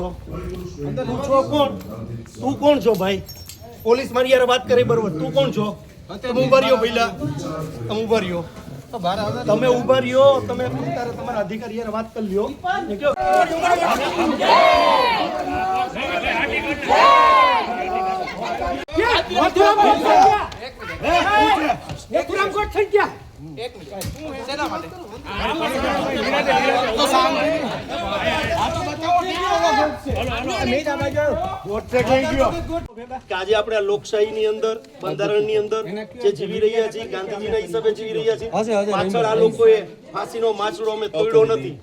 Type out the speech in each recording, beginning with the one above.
છો? તું છો કોણ? તું કોણ છો ભાઈ? પોલીસ મારી યાર વાત કરી બરોબર. તું કોણ છો? તમે ઉભા રહ્યો પહેલા. તમે ઉભા રહ્યો. તમે ઉભા રહ્યો. તમે તમારા અધિકારી યાર વાત કરી લ્યો. આજે આપણે લોકશાહીની અંદર બંધારણની અંદર જે જીવી રહ્યા છીએ ગાંધીજીના હિસાબે જીવી રહ્યા છીએ. પાછળ આ લોકોએ ફાંસીનો માછડો અમે તોડ્યો નથી.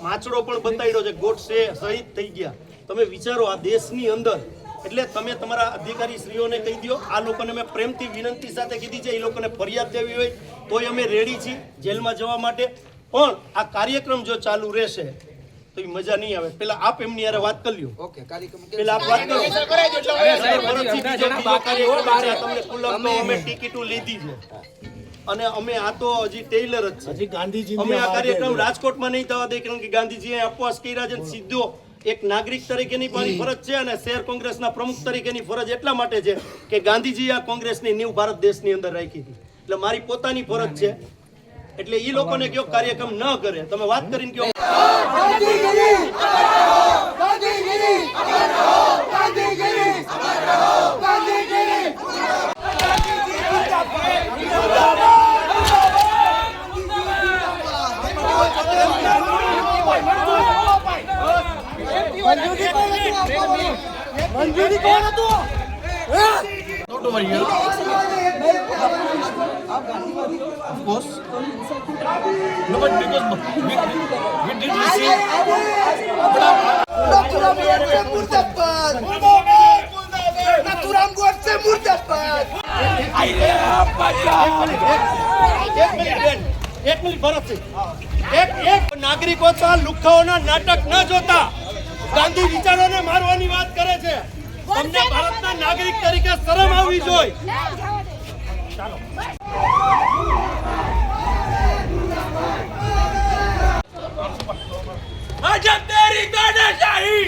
માછડો પણ બતાડ્યો છે. ગોડસે શહીદ થઈ ગયા. તમે વિચારો આ દેશની અંદર. એટલે તમે તમારા અધિકારી શ્રીઓને કહી દો. આ લોકોને મેં પ્રેમથી વિનંતી સાથે કીધી છે. એ લોકોને ફરિયાદ દેવી હોય તોય અમે રેડી છીએ જેલમાં જવા માટે. પણ આ કાર્યક્રમ જો ચાલુ રહેશે તો મજા નહીં આવે. પેલા આપ એમની યારે વાત કરી લ્યો. ઓકે, કાર્યક્રમ પેલા આપ વાત કરો. તમને ખુલ્લામાં અમે ટિકિટો લીધી છે અને અમે આ તો હજી ટેલર જ છે. હજી ગાંધીજી અમે આ કાર્યક્રમ રાજકોટમાં નહીં થવા દે, કારણ કે ગાંધીજીએ અપવાસ કર્યા છે. સીધો એક નાગરિક તરીકેની પણ ફરજ છે અને શહેર કોંગ્રેસના પ્રમુખ તરીકેની ફરજ એટલા માટે છે કે ગાંધીજીએ આ કોંગ્રેસની નીવ ભારત દેશની અંદર રાખી હતી. એટલે મારી પોતાની ફરજ છે. એટલે ઈ લોકોને કયો કાર્યક્રમ ન કરે. તમે વાત કરીને કયો મંજૂરી કોણ હતું? Of course. No, but because we did receive. Naturam Godse Murdabad. એક મિનિટ ભરતસિંહ. એક નાગરિકો તો લુખ્ખાઓના નાટક ન જોતા ગાંધી વિચારોને મારવાની વાત કરે છે. તમને ભારતના નાગરિક તરીકે શરમ આવવી જોઈએ. ચાલો. आज तेरी तानाशाही